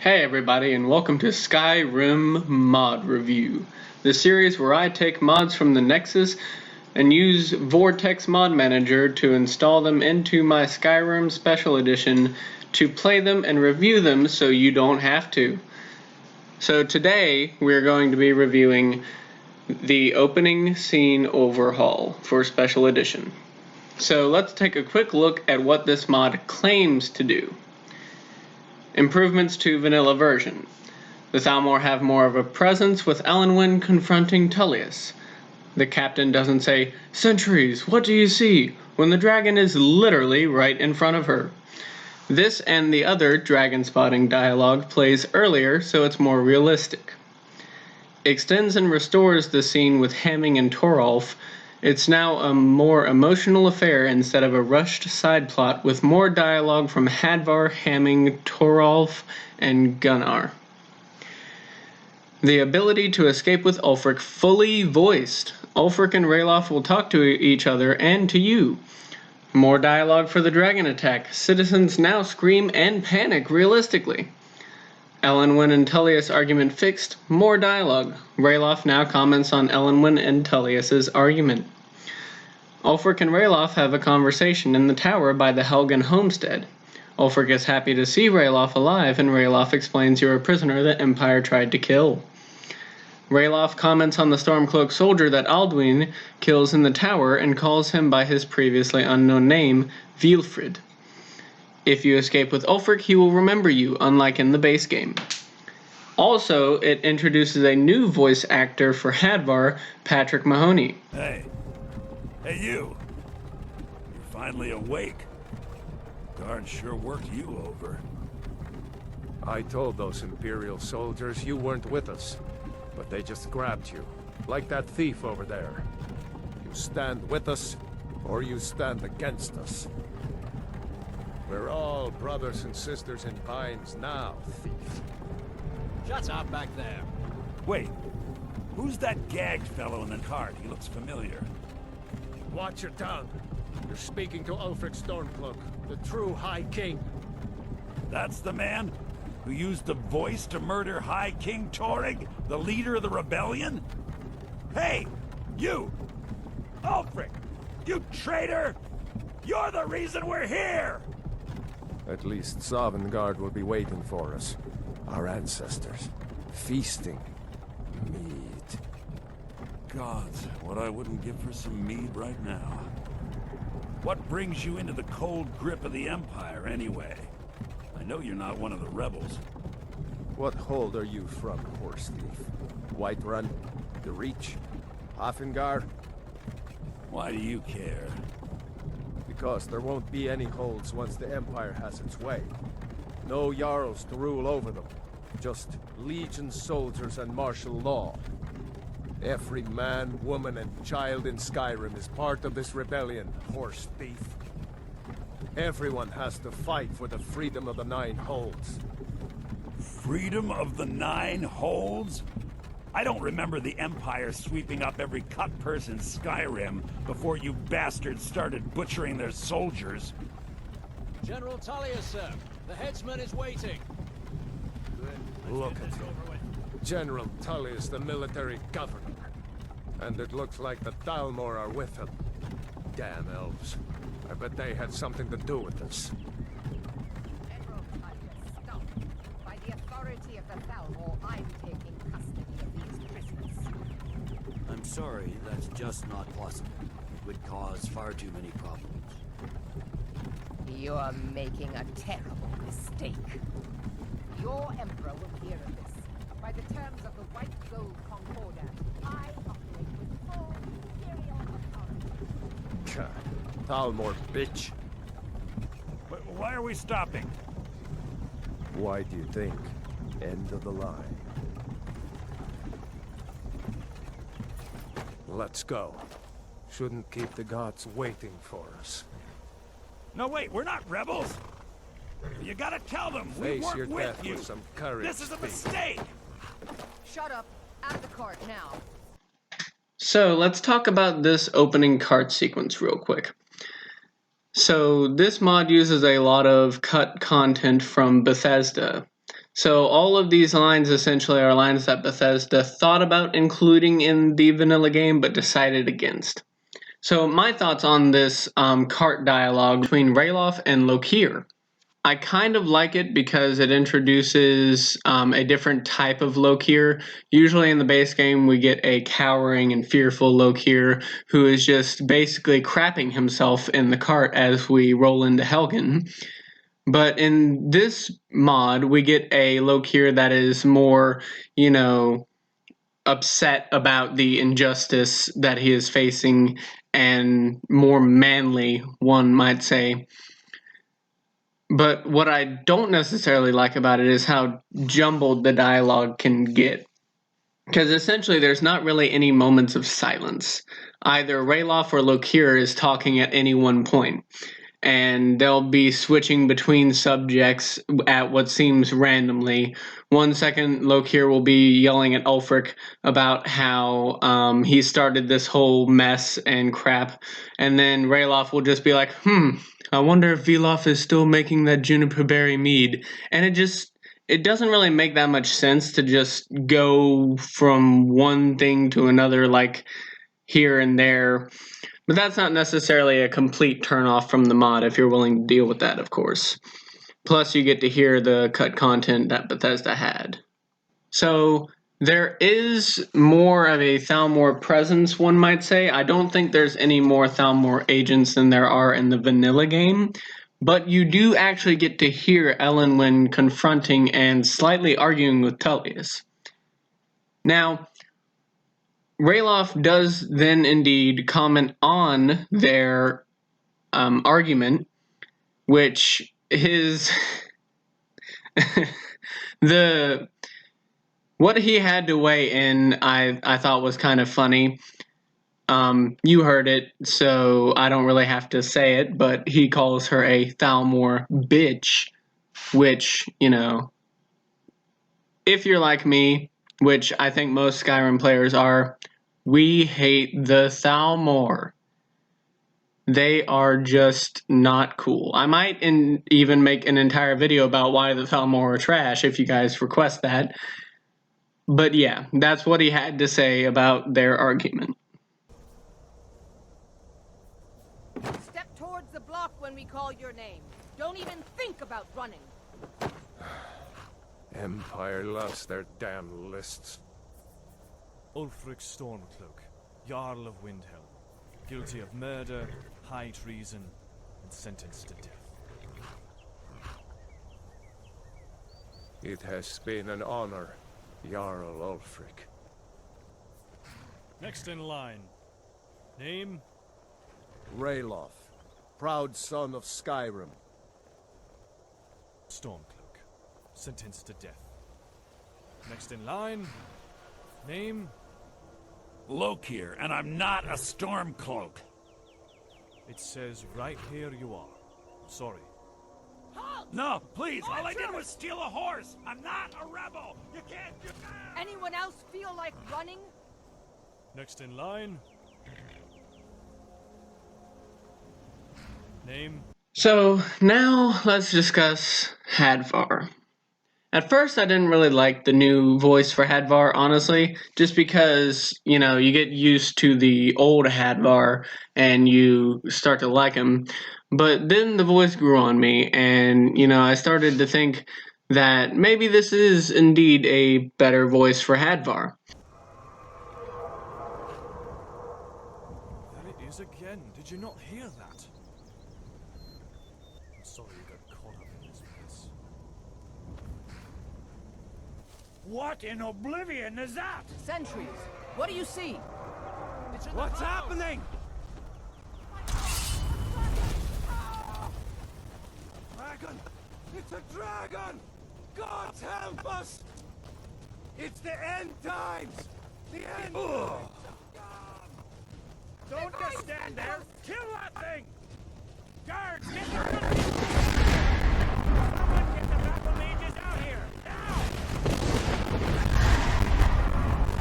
Hey everybody, and welcome to Skyrim Mod Review, the series where I take mods from the Nexus and use Vortex Mod Manager to install them into my Skyrim Special Edition to play them and review them so you don't have to. So today we're going to be reviewing the opening scene Overhaul for Special Edition. So let's take a quick look at what this mod claims to do. Improvements to vanilla version. The Thalmor have more of a presence with Elenwen confronting Tullius. The captain doesn't say, "Sentries, what do you see?" when the dragon is literally right in front of her. This and the other dragon spotting dialogue plays earlier, so it's more realistic. Extends and restores the scene with Hamming and Torolf. It's now a more emotional affair instead of a rushed side plot with more dialogue from Hadvar, Hamming, Torolf, and Gunnar. The ability to escape with Ulfric fully voiced. Ulfric and Ralof will talk to each other and to you. More dialogue for the dragon attack. Citizens now scream and panic realistically. Elenwen and Tullius argument fixed. More dialogue. Ralof now comments on Elenwen and Tullius's argument. Ulfric and Ralof have a conversation in the tower by the Helgen homestead. Ulfric is happy to see Ralof alive, and Ralof explains you're a prisoner the Empire tried to kill. Ralof comments on the Stormcloak soldier that Alduin kills in the tower and calls him by his previously unknown name, Vilfrid. If you escape with Ulfric, he will remember you, unlike in the base game. Also, it introduces a new voice actor for Hadvar, Patrick Mahoney. Hey you! You're finally awake. Guard sure worked you over. I told those Imperial soldiers you weren't with us, but they just grabbed you, like that thief over there. You stand with us, or you stand against us. We're all brothers and sisters in Pines now, thief. Shut up back there. Wait, who's that gagged fellow in the cart? He looks familiar. Watch your tongue. You're speaking to Ulfric Stormcloak, the true High King. That's the man who used the voice to murder High King Torrig, the leader of the rebellion? Hey, you! Ulfric! You traitor! You're the reason we're here! At least Sovngarde will be waiting for us. Our ancestors. Feasting. Mead. Gods, what I wouldn't give for some mead right now. What brings you into the cold grip of the Empire, anyway? I know you're not one of the rebels. What hold are you from, horse thief? Whiterun? The Reach? Offengar? Why do you care? Because there won't be any holds once the Empire has its way. No Jarls to rule over them. Just Legion soldiers and martial law. Every man, woman, and child in Skyrim is part of this rebellion, horse thief. Everyone has to fight for the freedom of the Nine Holds. Freedom of the Nine Holds? I don't remember the Empire sweeping up every cut person in Skyrim before you bastards started butchering their soldiers. General Tullius, sir. The headsman is waiting. Look at him. General Tullius, the military governor. And it looks like the Thalmor are with him. Damn elves. I bet they had something to do with this. General Tullius, stop. By the authority of the Thalmor, I'm taking custody of these prisoners. I'm sorry, that's just not possible. It would cause far too many problems. You're making a terrible mistake. Your Emperor will hear of this. By the terms of the White Gold Concordat, I operate with full Imperial authority. Thalmor, bitch. Why are we stopping? Why do you think? End of the line. Let's go. Shouldn't keep the gods waiting for us. No, wait, we're not rebels! You gotta tell them, we Face work your with death you! with some courage. This is a thief. mistake! Shut up. At the cart now. So let's talk about this opening cart sequence real quick. So this mod uses a lot of cut content from Bethesda. So all of these lines essentially are lines that Bethesda thought about including in the vanilla game but decided against. So my thoughts on this cart dialogue between Ralof and Lokir. I kind of like it because it introduces a different type of Lokir. Usually in the base game, we get a cowering and fearful Lokir who is just basically crapping himself in the cart as we roll into Helgen. But in this mod, we get a Lokir that is more, upset about the injustice that he is facing and more manly, one might say. But what I don't necessarily like about it is how jumbled the dialogue can get. Because essentially there's not really any moments of silence. Either Ralof or Lokir is talking at any one point, and they'll be switching between subjects at what seems randomly. 1 second, Lokir will be yelling at Ulfric about how he started this whole mess and crap, and then Ralof will just be like, I wonder if Velof is still making that juniper berry mead. And it doesn't really make that much sense to just go from one thing to another, like here and there. But that's not necessarily a complete turnoff from the mod if you're willing to deal with that, of course. Plus, you get to hear the cut content that Bethesda had. So, there is more of a Thalmor presence, one might say. I don't think there's any more Thalmor agents than there are in the vanilla game, but you do actually get to hear Ellen when confronting and slightly arguing with Tullius. Now, Ralof does then indeed comment on their argument, which his what he had to weigh in, I thought was kind of funny. You heard it, so I don't really have to say it, but he calls her a Thalmor bitch, which, if you're like me, which I think most Skyrim players are, we hate the Thalmor. They are just not cool. I might even make an entire video about why the Thalmor are trash if you guys request that. But yeah, that's what he had to say about their argument. Step towards the block when we call your name. Don't even think about running. Empire lost their damn lists. Ulfric Stormcloak, Jarl of Windhelm, guilty of murder, high treason, and sentenced to death. It has been an honor, Jarl Ulfric. Next in line. Name? Ralof, proud son of Skyrim. Stormcloak, sentenced to death. Next in line. Name? Lokir, and I'm not a Stormcloak. It says right here you are. Sorry. No, please, all I did was steal a horse. I'm not a rebel. You can't do that. Anyone else feel like running? Next in line. Name? So now let's discuss Hadvar. At first, I didn't really like the new voice for Hadvar, honestly, just because, you get used to the old Hadvar and you start to like him. But then the voice grew on me, and, I started to think that maybe this is indeed a better voice for Hadvar. There it is again. Did you not hear that? I'm sorry you got caught up in this mess. What in oblivion is that? Sentries, what do you see? What's happening? Dragon! It's a dragon! God help us! It's the end times! The end times! Don't just stand there. Kill that thing. Guards, get the Someone get the battle mages out here. Now!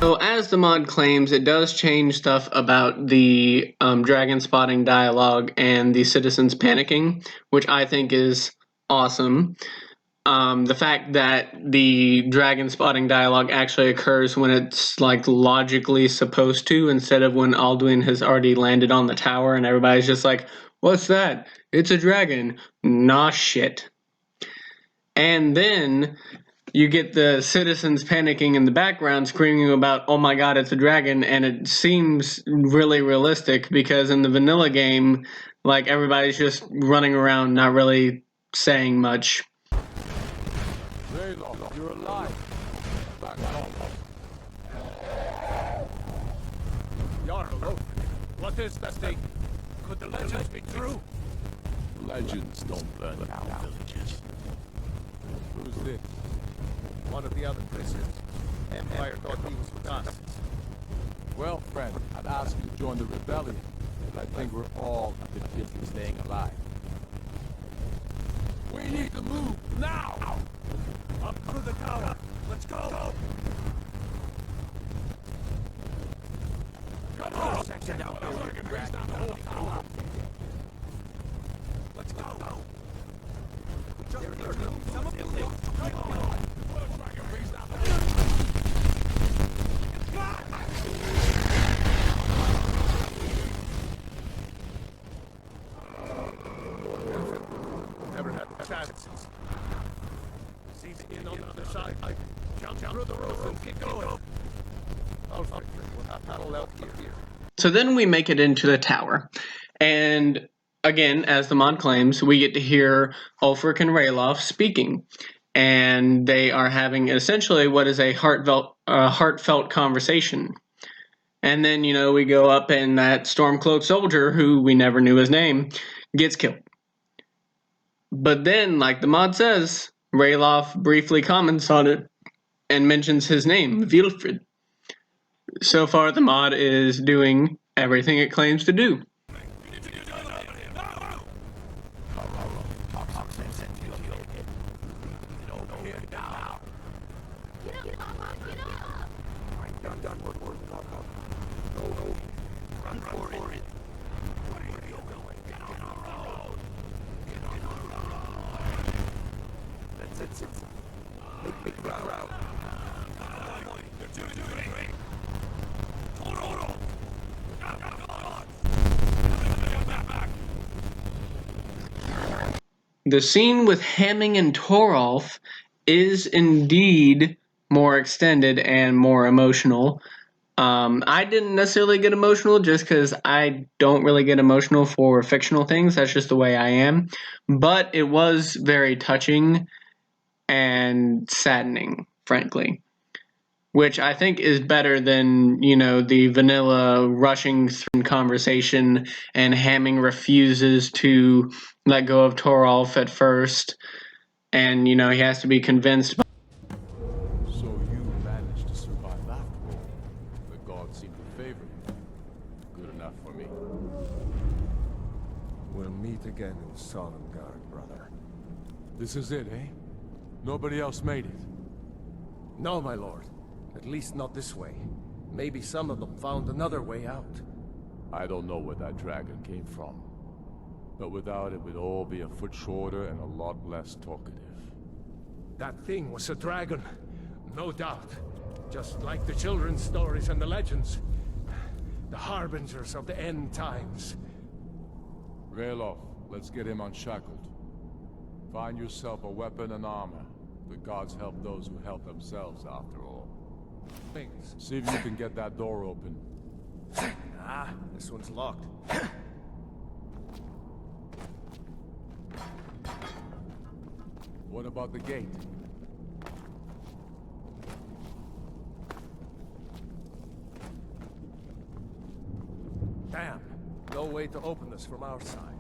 So as the mod claims, it does change stuff about the dragon spotting dialogue and the citizens panicking, which I think is awesome. The fact that the dragon spotting dialogue actually occurs when it's like logically supposed to, instead of when Alduin has already landed on the tower and everybody's just like, what's that? It's a dragon. Nah, shit. And then you get the citizens panicking in the background, screaming about, oh my god, it's a dragon, and it seems really realistic because in the vanilla game, like, everybody's just running around, not really saying much. You're alive. Jarl, what is that thing? Could the legends be true? Legends don't burn down villages. Who's this? One of the other prisoners. Empire thought he was with us. Well, friend, I'd ask you to join the rebellion, but I think we're all a bit busy staying alive. We need to move now! Up to the tower. Let's go. Come on! Section down here. We can raise down the whole tower. Let's go. Never had a chance. See the inn on the other side. Jump through the roof and keep going. I'll find you. We'll have battle out here. So then we make it into the tower, and again, as the mod claims, we get to hear Ulfric and Ralof speaking, and they are having essentially what is a heartfelt conversation. And then, you know, we go up and that Stormcloaked soldier, who we never knew his name, gets killed. But then, like the mod says, Ralof briefly comments on it and mentions his name, Vilfred. So far, the mod is doing everything it claims to do. The scene with Hamming and Toralf is indeed more extended and more emotional. I didn't necessarily get emotional just because I don't really get emotional for fictional things. That's just the way I am. But it was very touching and saddening, frankly. Which I think is better than, you know, the vanilla rushing through conversation and Hamming refuses to let go of Toralf at first. And, you know, he has to be convinced. So you managed to survive after all. The gods seem to favor you. Good enough for me. We'll meet again in Solengard, brother. This is it, eh? Nobody else made it. No, my lord. At least not this way. Maybe some of them found another way out. I don't know where that dragon came from. But without it, we'd all be a foot shorter and a lot less talkative. That thing was a dragon. No doubt. Just like the children's stories and the legends. The harbingers of the end times. Ralof, let's get him unshackled. Find yourself a weapon and armor. The gods help those who help themselves, after all. Things. See if you can get that door open. Ah, this one's locked. What about the gate? Damn. No way to open this from our side.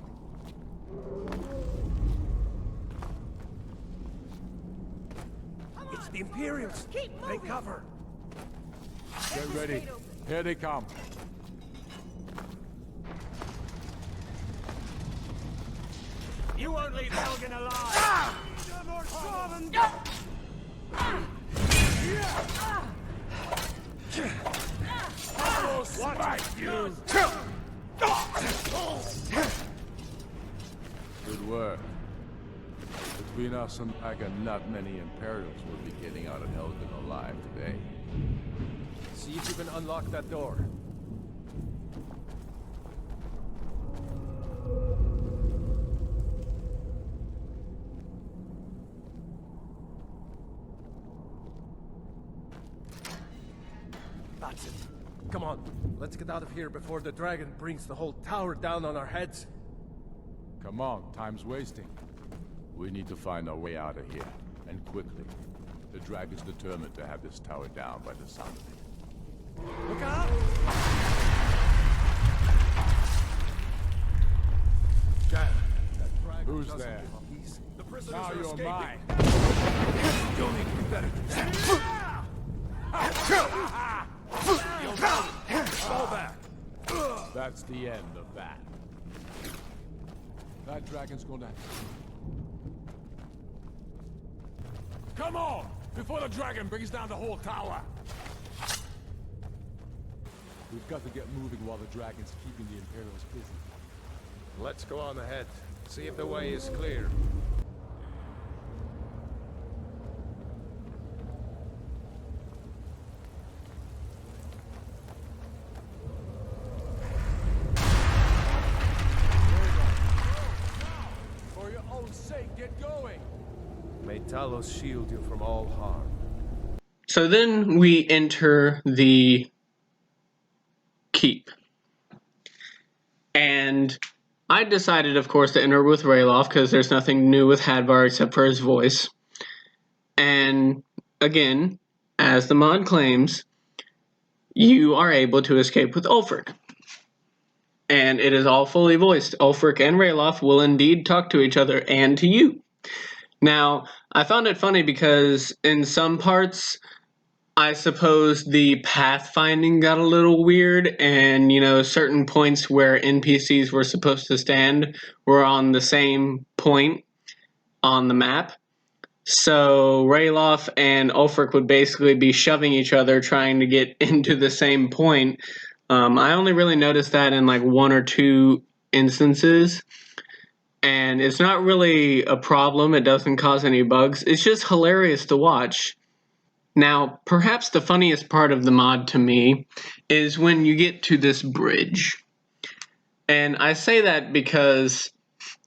It's the Imperials. Take cover. Get ready. Here they come. You won't leave Helgen alive! Watch you! Good work. Between Nelson, not many Imperials will be getting out of Helgen alive today. See if you can unlock that door. That's it. Come on, let's get out of here before the dragon brings the whole tower down on our heads. Come on, time's wasting. We need to find our way out of here, and quickly. The dragon's determined to have this tower down by the sound of it. Look out! Damn, that dragon Who's doesn't there? give up easy. The prisoners Now are you're escaping. mine. You'll need to be better than that. Fall back. That's the end of that. That dragon's gonna... Come on! Before the dragon brings down the whole tower! We've got to get moving while the dragon's keeping the Imperials busy. Let's go on ahead. See if the way is clear. For your own sake, get going! May Talos shield you from all harm. So then we enter the keep. And I decided, of course, to enter with Rayloff because there's nothing new with Hadvar except for his voice. And again, as the mod claims, you are able to escape with Ulfric. And it is all fully voiced. Ulfric and Rayloff will indeed talk to each other and to you. Now, I found it funny because in some parts, I suppose the pathfinding got a little weird, and, you know, certain points where NPCs were supposed to stand were on the same point on the map. So Rayloff and Ulfric would basically be shoving each other trying to get into the same point. I only really noticed that in like one or two instances. And it's not really a problem. It doesn't cause any bugs. It's just hilarious to watch. Now, perhaps the funniest part of the mod to me is when you get to this bridge. And I say that because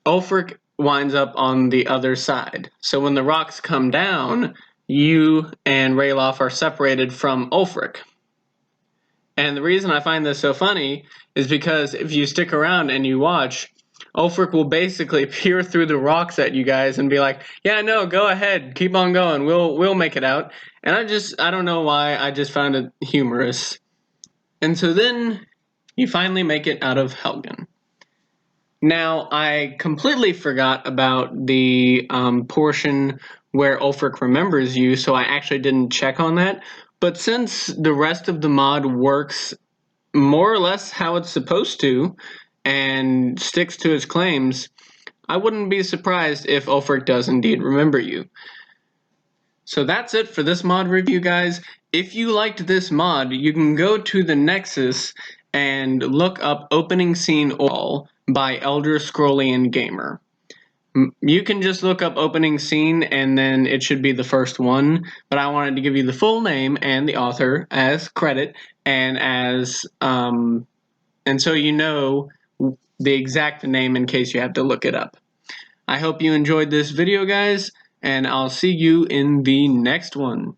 Ulfric winds up on the other side. So when the rocks come down, you and Rayloff are separated from Ulfric. And the reason I find this so funny is because if you stick around and you watch, Ulfric will basically peer through the rocks at you guys and be like, yeah, no, go ahead, keep on going, we'll make it out. And I don't know why, I just found it humorous. And so then you finally make it out of Helgen. Now, I completely forgot about the portion where Ulfric remembers you, so I actually didn't check on that. But since the rest of the mod works more or less how it's supposed to, and sticks to his claims, I wouldn't be surprised if Ulfric does indeed remember you. So that's it for this mod review, guys. If you liked this mod, you can go to the Nexus and look up Opening Scene Overhaul by Elder Scrollian Gamer. You can just look up Opening Scene and then it should be the first one, but I wanted to give you the full name and the author as credit and as and so you know the exact name in case you have to look it up. I hope you enjoyed this video, guys, and I'll see you in the next one.